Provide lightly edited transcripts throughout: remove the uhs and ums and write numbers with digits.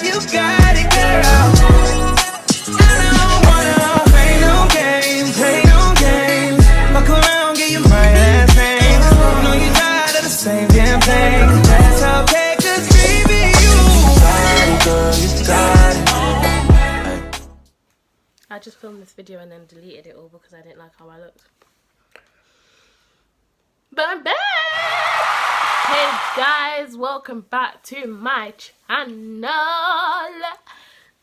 you got it, girl. I don't wanna play no games, play no games. Fuck around, get you my last name. Know you tired of the same damn thing. That's okay, 'cause baby, you got it, girl, you got it. I just filmed this video and then deleted it all because I didn't like how I looked. But I'm back! Hey guys, welcome back to my channel.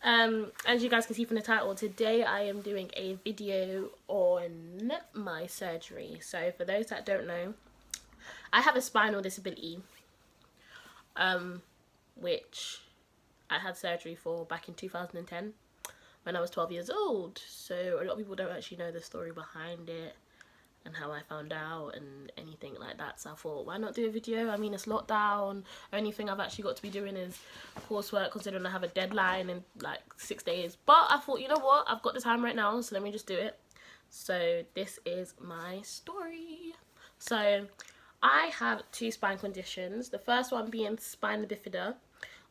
As you guys can see from the title, today I am doing a video on my surgery. So for those that don't know, I have a spinal disability, which I had surgery for back in 2010 when I was 12 years old. So a lot of people don't actually know the story behind it and how I found out and anything like that. So I thought, why not do a video? I mean, it's lockdown. Only thing I've actually got to be doing is coursework, considering I have a deadline in like 6 days. But I thought, you know what? I've got the time right now, so let me just do it. So this is my story. So I have two spine conditions. The first one being spina bifida,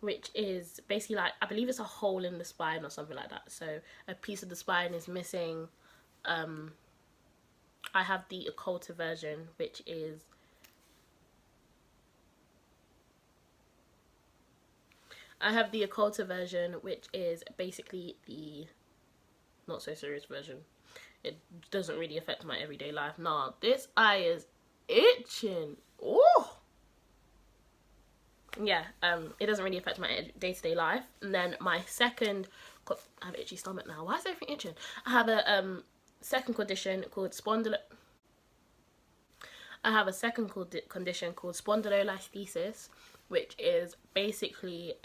which is basically like, I believe it's a hole in the spine or something like that. So a piece of the spine is missing. I have the occulta version, which is basically the not so serious version. It doesn't really affect my everyday life. Nah, this eye is itching. Oh yeah, it doesn't really affect my day-to-day life. And then my second, I have an itchy stomach now. Why is everything itching? I have a second condition called spondylolisthesis, which is basically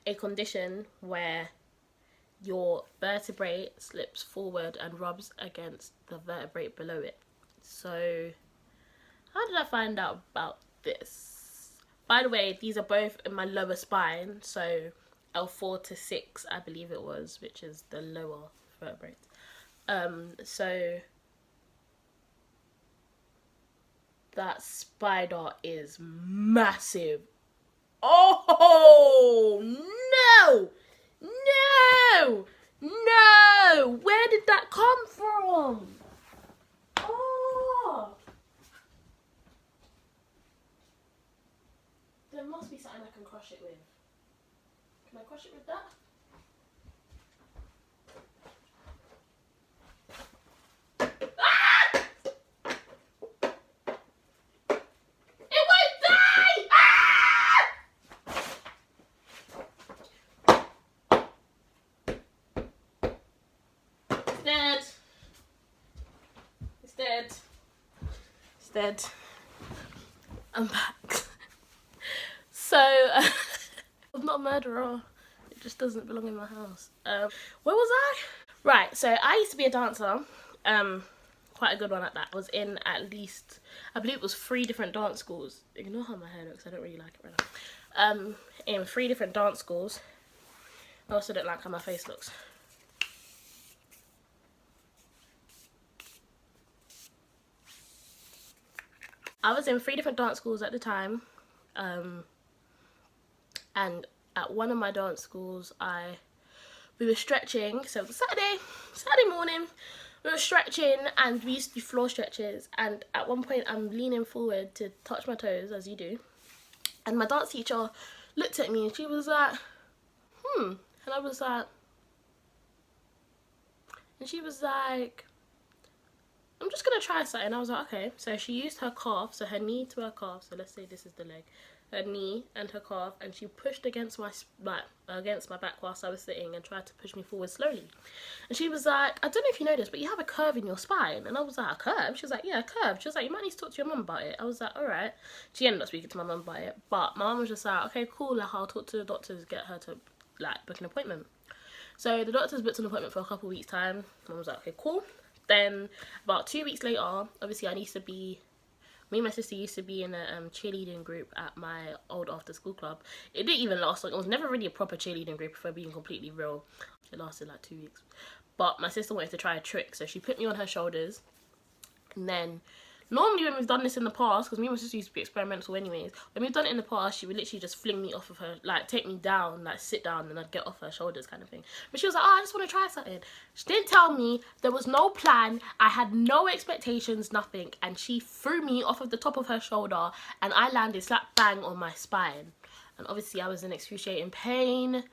a condition where your vertebrae slips forward and rubs against the vertebrae below it. So how did I find out about this? By the way, these are both in my lower spine, so L4 to 6 I believe it was, which is the lower vertebrae. So that spider is massive. Oh no, no, no, where did that come from? Oh, there must be something I can crush it with. Can I crush it with that? It's dead. I'm back. So I'm not a murderer. It just doesn't belong in my house. Where was I? Right, so I used to be a dancer. Quite a good one at that. I was in at least, I believe it was 3 different dance schools. Ignore how my hair looks, I don't really like it right now. In 3 different dance schools. I also don't like how my face looks. I was in 3 different dance schools at the time, and at one of my dance schools, we were stretching. So it was Saturday morning, we were stretching, and we used to do floor stretches. And at one point, I'm leaning forward to touch my toes, as you do, and my dance teacher looked at me and she was like, and I was like, and she was like, I'm just gonna try something. And I was like, okay. So she used her calf, so her knee to her calf, so let's say this is the leg, her knee and her calf, and she pushed against my back whilst I was sitting and tried to push me forward slowly. And she was like, I don't know if you know this, but you have a curve in your spine. And I was like, a curve? She was like, yeah, a curve. She was like, you might need to talk to your mum about it. I was like, all right. She ended up speaking to my mum about it, but my mum was just like, okay, cool, like I'll talk to the doctors, get her to like book an appointment. So the doctors booked an appointment for a couple of weeks time. Mum was like, okay, cool. Then about 2 weeks later, obviously me and my sister used to be in a cheerleading group at my old after school club. It didn't even last long. It was never really a proper cheerleading group, if we're being completely real. It lasted like 2 weeks. But my sister wanted to try a trick, so she put me on her shoulders, and then Normally when we've done this in the past, because me and my sister used to be experimental anyways, when we've done it in the past, she would literally just fling me off of her, like take me down, like sit down, and I'd get off her shoulders kind of thing. But she was like, oh, I just want to try something. She didn't tell me, there was no plan, I had no expectations, nothing, and she threw me off of the top of her shoulder and I landed slap bang on my spine. And obviously I was in excruciating pain.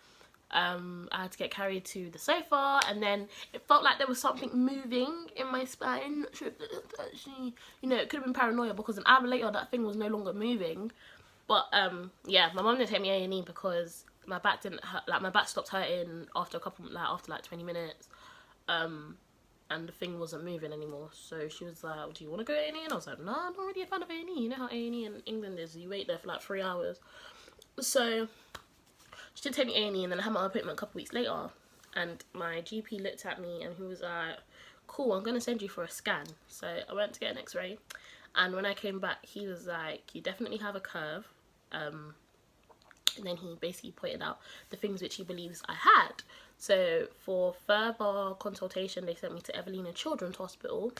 I had to get carried to the sofa, and then it felt like there was something moving in my spine. Actually, you know, it could have been paranoia, because an hour later that thing was no longer moving. But yeah, my mum didn't take me A&E because my back didn't hurt, like my back stopped hurting after after 20 minutes, and the thing wasn't moving anymore. So she was like, do you want to go to A&E? And I was like, no, I'm not really a fan of A&E. You know how A&E in England is, you wait there for like 3 hours. So she did take me A&E, and then I had my appointment a couple weeks later, and my GP looked at me and he was like, cool, I'm going to send you for a scan. So I went to get an x-ray, and when I came back he was like, you definitely have a curve, and then he basically pointed out the things which he believes I had. So for further consultation they sent me to Evelina Children's Hospital,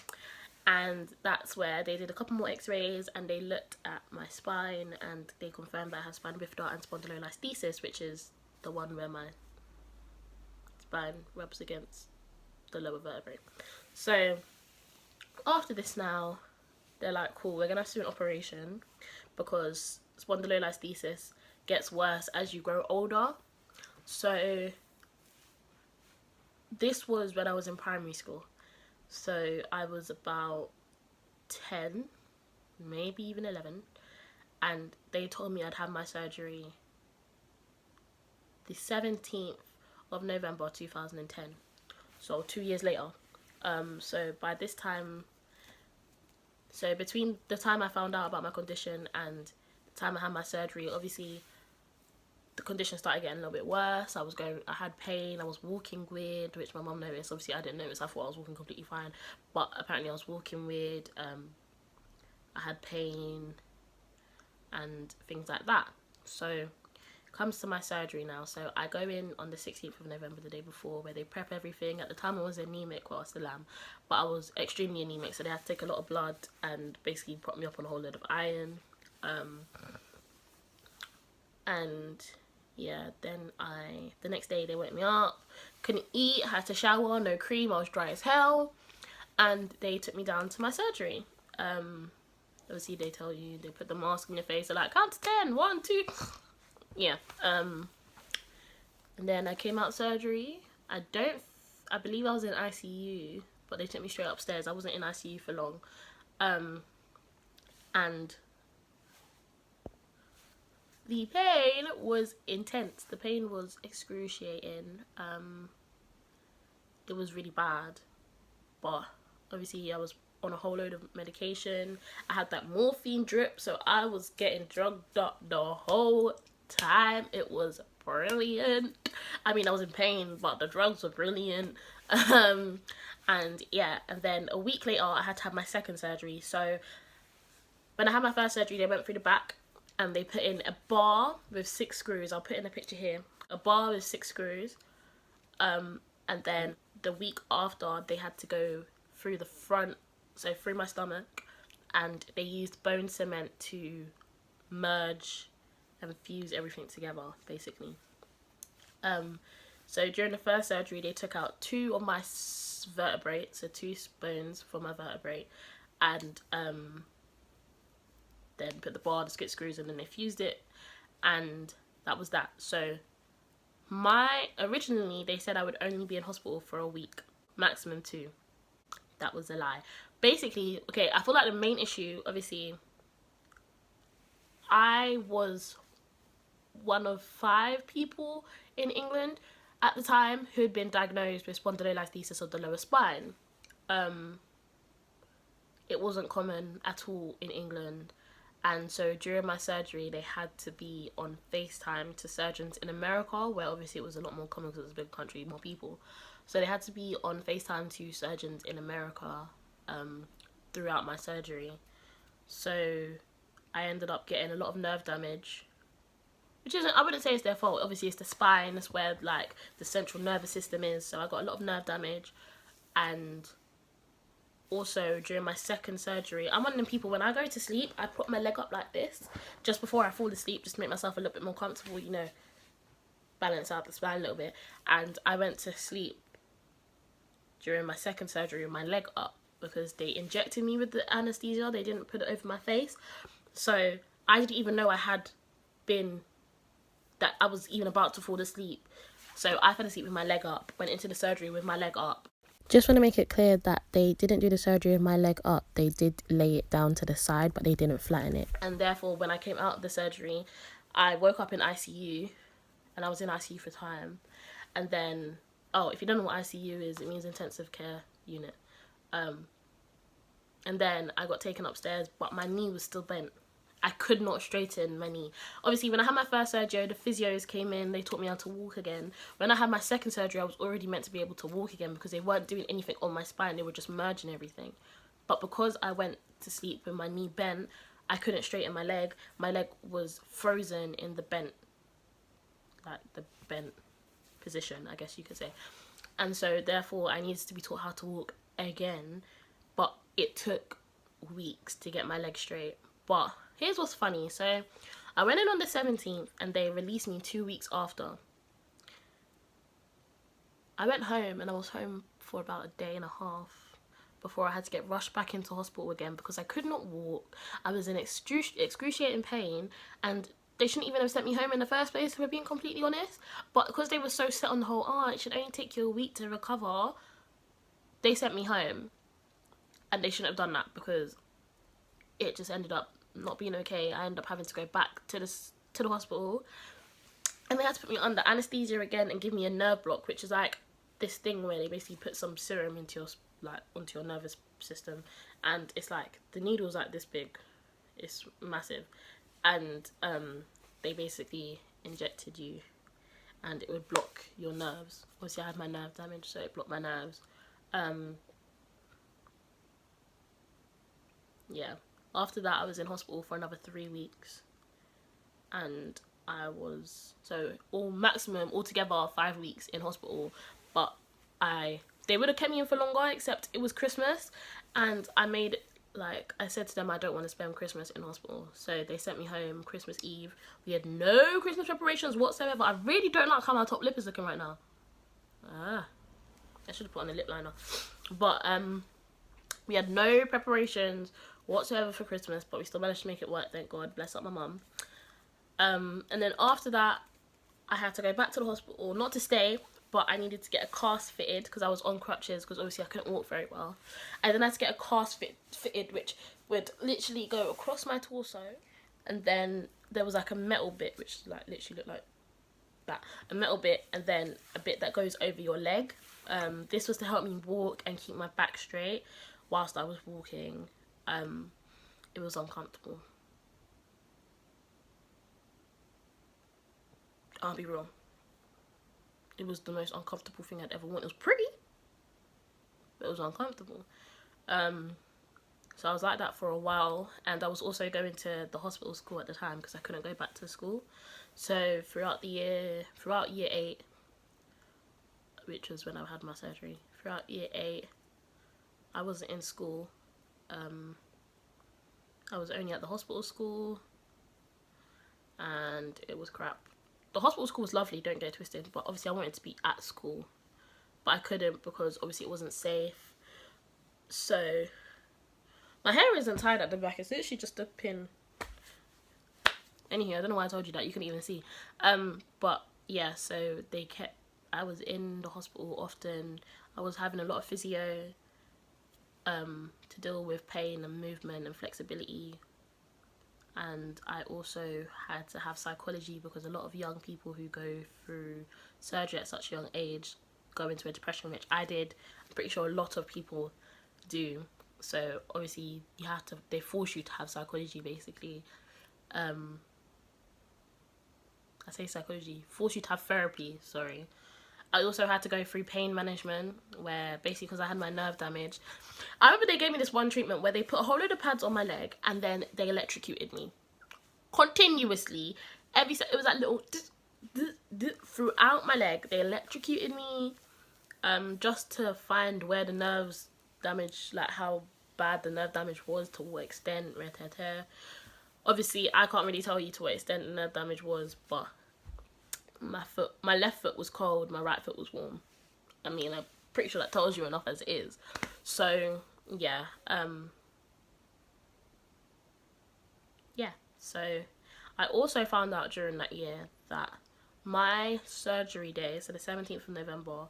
and that's where they did a couple more x-rays and they looked at my spine and they confirmed that I have spina bifida and spondylolisthesis, which is the one where my spine rubs against the lower vertebrae. So after this now, they're like, cool, we're gonna have to do an operation because spondylolisthesis gets worse as you grow older. So this was when I was in primary school. So I was about 10, maybe even 11, and they told me I'd have my surgery the 17th of November 2010, so 2 years later. So by this time, so between the time I found out about my condition and the time I had my surgery, obviously the condition started getting a little bit worse. I had pain, I was walking weird, which my mum noticed. Obviously I didn't notice, I thought I was walking completely fine, but apparently I was walking weird. I had pain and things like that. So it comes to my surgery now. So I go in on the 16th of November, the day before, where they prep everything. At the time I was anemic, well I still am, but I was extremely anemic, so they had to take a lot of blood and basically put me up on a whole load of iron. And yeah, then the next day they woke me up, couldn't eat, had to shower, no cream, I was dry as hell, and they took me down to my surgery. Obviously they tell you, they put the mask on your face, they're like, count to 10, 1, 2, yeah. And then I came out surgery. I believe I was in ICU, but they took me straight upstairs. I wasn't in ICU for long. And the pain was intense. The pain was excruciating. It was really bad, but obviously I was on a whole load of medication. I had that morphine drip, so I was getting drugged up the whole time. It was brilliant. I mean, I was in pain, but the drugs were brilliant. And yeah, and then a week later I had to have my second surgery. So when I had my first surgery, they went through the back and they put in a bar with 6 screws. I'll put in a picture here. A bar with 6 screws. And then the week after, they had to go through the front, so through my stomach, and they used bone cement to merge and fuse everything together, basically. So during the first surgery, they took out 2 of my vertebrae, so 2 bones from my vertebrae, and then put the bar, the skid screws, and then they fused it, and that was that. So originally they said I would only be in hospital for a week, maximum 2. That was a lie. Basically, okay, I feel like the main issue, obviously, I was one of 5 people in England at the time who had been diagnosed with spondylolisthesis of the lower spine. It wasn't common at all in England. And so during my surgery, they had to be on FaceTime to surgeons in America, where obviously it was a lot more common because it was a big country, more people. So they had to be on FaceTime to surgeons in America throughout my surgery. So I ended up getting a lot of nerve damage, which isn't, I wouldn't say it's their fault. Obviously it's the spine, that's where like the central nervous system is. So I got a lot of nerve damage, and also during my second surgery, I'm one of them people, when I go to sleep, I put my leg up like this just before I fall asleep, just to make myself a little bit more comfortable, you know, balance out the spine a little bit. And I went to sleep during my second surgery with my leg up because they injected me with the anesthesia. They didn't put it over my face, so I didn't even know that I was even about to fall asleep. So I fell asleep with my leg up, went into the surgery with my leg up. Just want to make it clear that they didn't do the surgery with my leg up. They did lay it down to the side, but they didn't flatten it. And therefore, when I came out of the surgery, I woke up in ICU, and I was in ICU for time. And then, oh, if you don't know what ICU is, it means intensive care unit. And then I got taken upstairs, but my knee was still bent. I could not straighten my knee. Obviously, when I had my first surgery, the physios came in, they taught me how to walk again. When I had my second surgery, I was already meant to be able to walk again because they weren't doing anything on my spine, they were just merging everything. But because I went to sleep with my knee bent, I couldn't straighten my leg. My leg was frozen in the bent, like the bent position, I guess you could say. And so therefore, I needed to be taught how to walk again. But it took weeks to get my leg straight. But here's what's funny. So I went in on the 17th and they released me 2 weeks after. I went home and I was home for about a day and a half before I had to get rushed back into hospital again because I could not walk. I was in excruciating pain, and they shouldn't even have sent me home in the first place, if we're being completely honest. But because they were so set on the whole, it should only take you a week to recover, they sent me home. And they shouldn't have done that because it just ended up not being okay. I ended up having to go back to the hospital, and they had to put me under anesthesia again and give me a nerve block, which is like this thing where they basically put some serum into onto your nervous system, and it's like the needle's like this big, it's massive, and they basically injected you, and it would block your nerves. Obviously, I had my nerve damage, so it blocked my nerves. Yeah, after that I was in hospital for another 3 weeks, and I was, so maximum altogether 5 weeks in hospital. But they would have kept me in for longer, except it was Christmas, and I said to them, I don't want to spend Christmas in hospital, so they sent me home Christmas Eve. We had no Christmas preparations whatsoever. I really don't like how my top lip is looking right now. I should have put on a lip liner. But we had no preparations whatsoever for Christmas, but we still managed to make it work, thank God. Bless up my mum. And then after that, I had to go back to the hospital, not to stay, but I needed to get a cast fitted because I was on crutches because obviously I couldn't walk very well. And then I had to get a cast fitted, which would literally go across my torso, and then there was like a metal bit which like literally looked like that, a metal bit, and then a bit that goes over your leg. This was to help me walk and keep my back straight whilst I was walking. It was uncomfortable. I'll be real. It was the most uncomfortable thing I'd ever worn. It was pretty, but it was uncomfortable. So I was like that for a while, and I was also going to the hospital school at the time because I couldn't go back to school. So throughout year 8, which was when I had my surgery, throughout year 8, I wasn't in school. I was only at the hospital school, and it was crap. The hospital school was lovely, don't get it twisted, but obviously I wanted to be at school, but I couldn't because obviously it wasn't safe. So my hair isn't tied at the back, it's literally just a pin. Anywho, I don't know why I told you that, you couldn't even see. But yeah, so I was in the hospital often. I was having a lot of physio to deal with pain and movement and flexibility. And I also had to have psychology because a lot of young people who go through surgery at such a young age go into a depression, which I did. I'm pretty sure a lot of people do. So obviously they force you to have psychology basically. I say psychology, force you to have therapy, sorry. I also had to go through pain management, where basically because I had my nerve damage, I remember they gave me this one treatment where they put a whole load of pads on my leg and then they electrocuted me continuously. It was like little throughout my leg. They electrocuted me just to find where the nerves damage, like how bad the nerve damage was, to what extent, obviously I can't really tell you to what extent the nerve damage was, but my left foot was cold, my right foot was warm. I mean, I'm pretty sure that tells you enough as it is. So yeah, so I also found out during that year that my surgery day, so the 17th of November,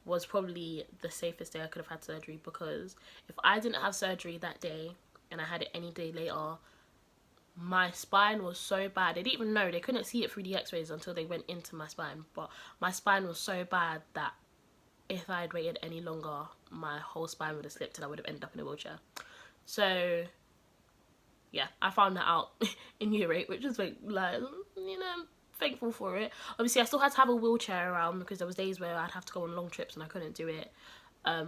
was probably the safest day I could have had surgery, because if I didn't have surgery that day and I had it any day later, my spine was so bad. They didn't even know, they couldn't see it through the x-rays until they went into my spine, but my spine was so bad that if I had waited any longer, my whole spine would have slipped and I would have ended up in a wheelchair. So yeah, I found that out in year 8, which is like, you know, thankful for it. Obviously I still had to have a wheelchair around because there was days where I'd have to go on long trips and I couldn't do it. I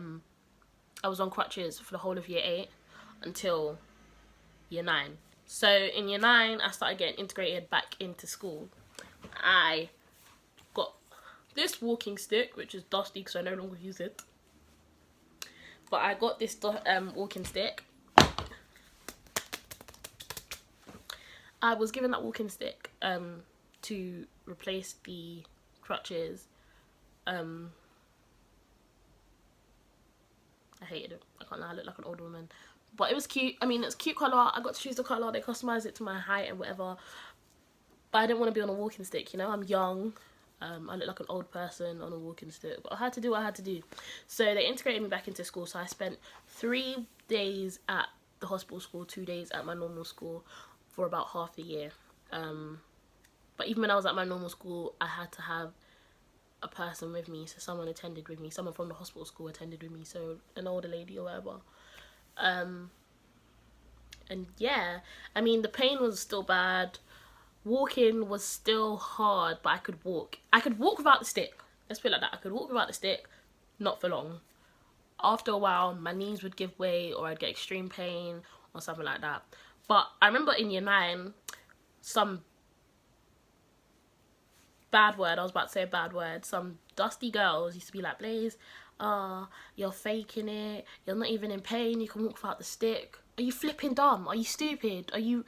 was on crutches for the whole of year 8 until year 9. So in year 9 I started getting integrated back into school. I got this walking stick, which is dusty because I no longer use it, but I got this walking stick. I was given that walking stick to replace the crutches. I hated it, I can't lie, I look like an old woman, but it was cute. I mean, it's a cute colour, I got to choose the colour, they customised it to my height and whatever, but I didn't want to be on a walking stick, you know, I'm young, I look like an old person on a walking stick, but I had to do what I had to do. So they integrated me back into school, so I spent 3 days at the hospital school, 2 days at my normal school for about half a year. But even when I was at my normal school, I had to have a person with me, so someone attended with me, someone from the hospital school attended with me, so an older lady or whatever. And yeah, I mean, the pain was still bad, walking was still hard, but I could walk without the stick, let's put it like that. I could walk without the stick, not for long. After a while my knees would give way, or I'd get extreme pain or something like that. But I remember in year 9, some bad word, I was about to say a bad word, some dusty girls used to be like, Blaze, you're faking it, you're not even in pain, you can walk without the stick. Are you flipping dumb? Are you stupid? Are you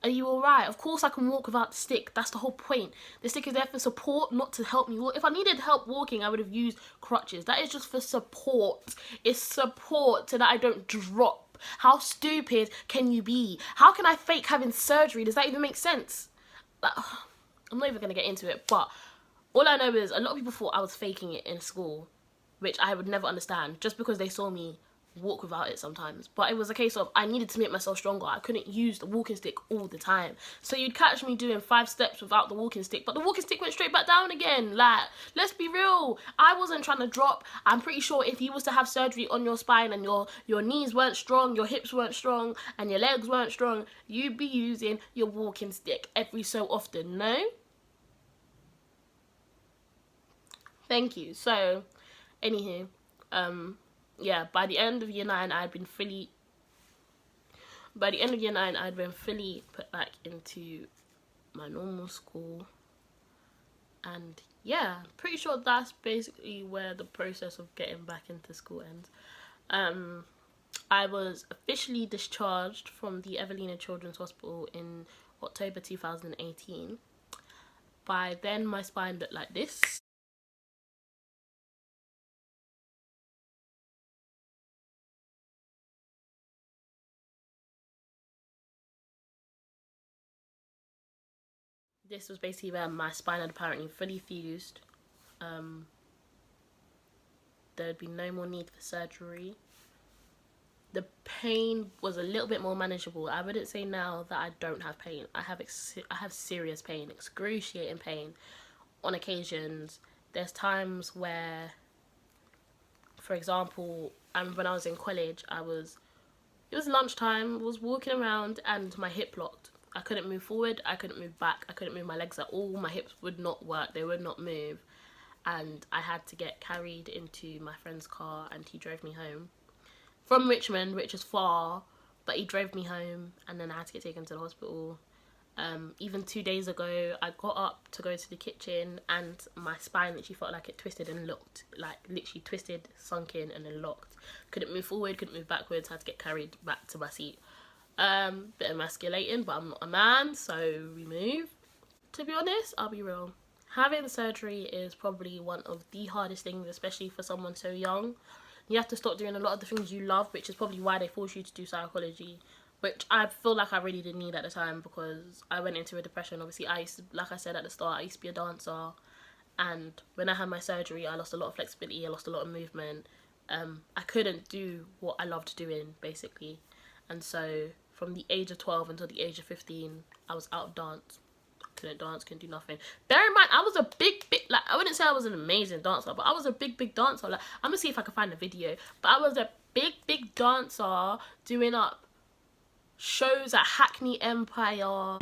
alright? Of course I can walk without the stick, that's the whole point. The stick is there for support, not to help me walk. If I needed help walking, I would have used crutches. That is just for support. It's support so that I don't drop. How stupid can you be? How can I fake having surgery? Does that even make sense? Like, I'm not even going to get into it, but all I know is a lot of people thought I was faking it in school, which I would never understand, just because they saw me walk without it sometimes. But it was a case of I needed to make myself stronger. I couldn't use the walking stick all the time, so you'd catch me doing 5 steps without the walking stick, but the walking stick went straight back down again. Like, let's be real, I wasn't trying to drop. I'm pretty sure if you was to have surgery on your spine and your knees weren't strong, your hips weren't strong, and your legs weren't strong, you'd be using your walking stick every so often. No, thank you. So anywho, yeah, by the end of year 9 I'd been fully put back into my normal school. And yeah, pretty sure that's basically where the process of getting back into school ends. I was officially discharged from the Evelina Children's Hospital in October 2018. By then my spine looked like this. This was basically where my spine had apparently fully fused. There would be no more need for surgery. The pain was a little bit more manageable. I wouldn't say now that I don't have pain. I have serious pain, excruciating pain. On occasions, there's times where, for example, when I was in college, it was lunchtime, I was walking around and my hip locked. I couldn't move forward, I couldn't move back, I couldn't move my legs at all. My hips would not work, they would not move. And I had to get carried into my friend's car and he drove me home. From Richmond, which is far, but he drove me home, and then I had to get taken to the hospital. Even 2 days ago, I got up to go to the kitchen and my spine literally felt like it twisted and locked. Like, literally twisted, sunk in, and then locked. Couldn't move forward, couldn't move backwards, had to get carried back to my seat. Bit emasculating, but I'm not a man, so we move. To be honest, I'll be real. Having surgery is probably one of the hardest things, especially for someone so young. You have to stop doing a lot of the things you love, which is probably why they force you to do psychology, which I feel like I really didn't need at the time, because I went into a depression. Obviously, like I said at the start, I used to be a dancer, and when I had my surgery, I lost a lot of flexibility, I lost a lot of movement. I couldn't do what I loved doing, basically. And so from the age of 12 until the age of 15, I was out of dance. Couldn't dance, couldn't do nothing. Bear in mind, I was a big, like, I wouldn't say I was an amazing dancer, but I was a big dancer. Like, I'm gonna see if I can find a video, but I was a big dancer doing up shows at Hackney Empire.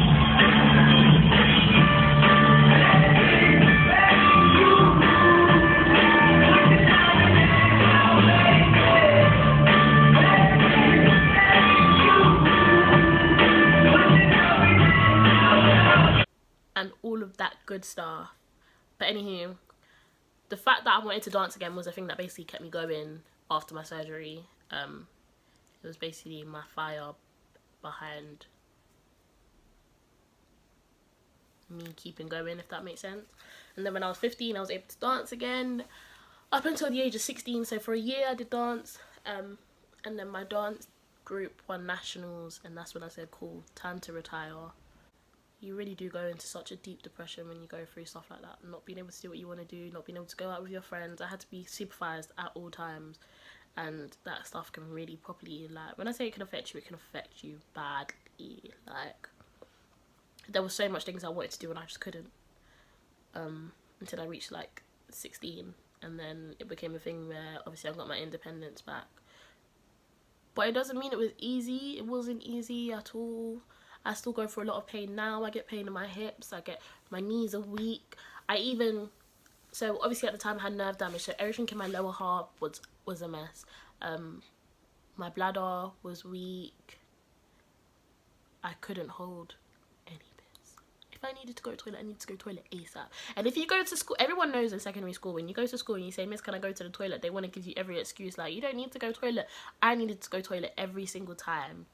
And all of that good stuff. But anywho, the fact that I wanted to dance again was the thing that basically kept me going after my surgery. It was basically my fire behind me keeping going, if that makes sense. And then when I was 15, I was able to dance again up until the age of 16. So for a year I did dance, and then my dance group won nationals, and that's when I said, cool, time to retire. You really do go into such a deep depression when you go through stuff like that. Not being able to do what you want to do, not being able to go out with your friends. I had to be supervised at all times, and that stuff can really properly, like, when I say it can affect you badly. Like, there was so much things I wanted to do and I just couldn't, until I reached like 16, and then it became a thing where obviously I got my independence back. But it doesn't mean it was easy. It wasn't easy at all. I still go through a lot of pain now. I get pain in my hips, my knees are weak. So obviously at the time I had nerve damage, so everything in my lower half was a mess. My bladder was weak. I couldn't hold any piss. If I needed to go to the toilet, I needed to go to the toilet ASAP. And if you go to school, everyone knows in secondary school, when you go to school and you say, Miss, can I go to the toilet? They want to give you every excuse, like, you don't need to go to the toilet. I needed to go to the toilet every single time.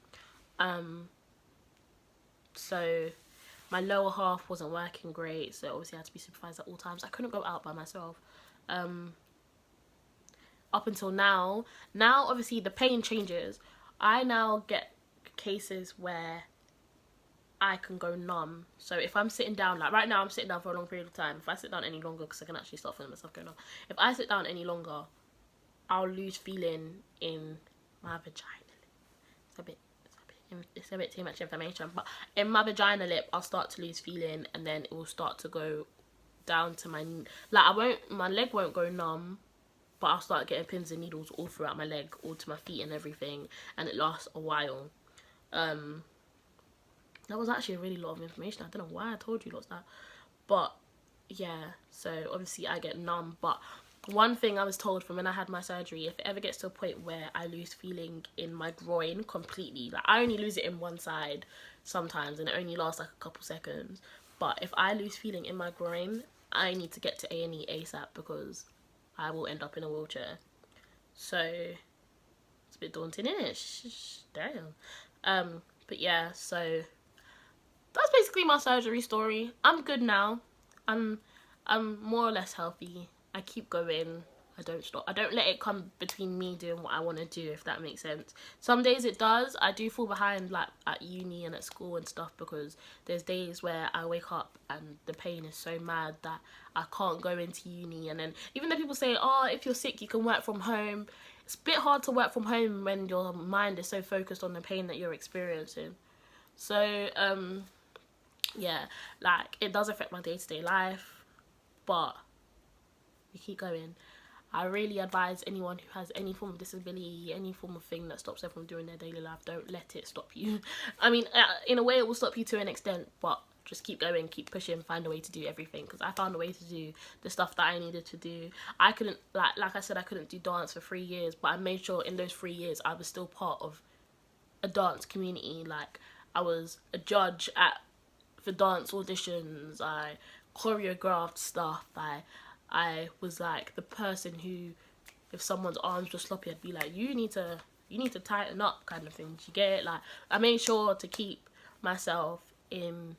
So my lower half wasn't working great, so obviously I had to be supervised at all times. I couldn't go out by myself. Up until now obviously the pain changes. I now get cases where I can go numb. So if I'm sitting down, like right now I'm sitting down for a long period of time. If I sit down any longer, because I can actually start feeling myself going on. If I sit down any longer, I'll lose feeling in my vagina. It's a bit too much information, but in my vagina lip I'll start to lose feeling, and then it will start to go down to my, like, my leg won't go numb, but I'll start getting pins and needles all throughout my leg, all to my feet and everything, and it lasts a while. That was actually a really lot of information. I don't know why I told you lots of that, but yeah, so obviously I get numb. But one thing I was told from when I had my surgery, if it ever gets to a point where I lose feeling in my groin completely, like I only lose it in one side sometimes and it only lasts like a couple seconds, but if I lose feeling in my groin, I need to get to A&E ASAP, because I will end up in a wheelchair. So it's a bit daunting, isn't it? Damn. But yeah, so that's basically my surgery story. I'm good now. I'm more or less healthy. I keep going. I don't stop. I don't let it come between me doing what I want to do, if that makes sense. Some days it does. I do fall behind, like at uni and at school and stuff, because there's days where I wake up and the pain is so mad that I can't go into uni. And then even though people say, oh, if you're sick you can work from home, it's a bit hard to work from home when your mind is so focused on the pain that you're experiencing. So yeah, like, it does affect my day-to-day life, but you keep going. I really advise anyone who has any form of disability, any form of thing that stops them from doing their daily life, don't let it stop you. I mean, in a way it will stop you to an extent, but just keep going, keep pushing, find a way to do everything, because I found a way to do the stuff that I needed to do. I couldn't, like I said, I couldn't do dance for 3 years, but I made sure in those 3 years I was still part of a dance community. Like, I was a judge at for dance auditions. I choreographed stuff. I was like the person who, if someone's arms were sloppy, I'd be like, you need to tighten up, kind of thing. Do you get it? Like, I made sure to keep myself involved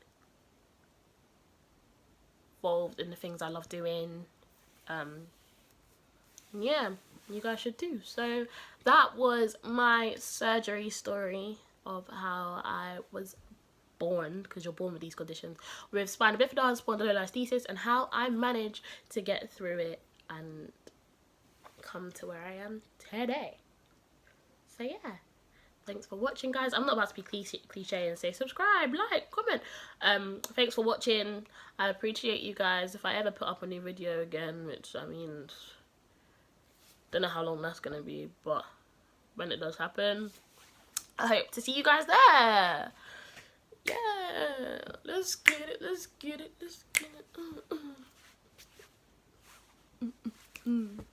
in the things I love doing. Yeah, you guys should too. So that was my surgery story of how I was born, because you're born with these conditions, with spina bifida, spondylolisthesis, and how I managed to get through it and come to where I am today. So yeah, thanks for watching, guys. I'm not about to be cliche and say subscribe, like, comment. Thanks for watching. I appreciate you guys. If I ever put up a new video again, which, I mean, don't know how long that's gonna be, but when it does happen, I hope to see you guys there. Yeah, let's get it, let's get it, let's get it.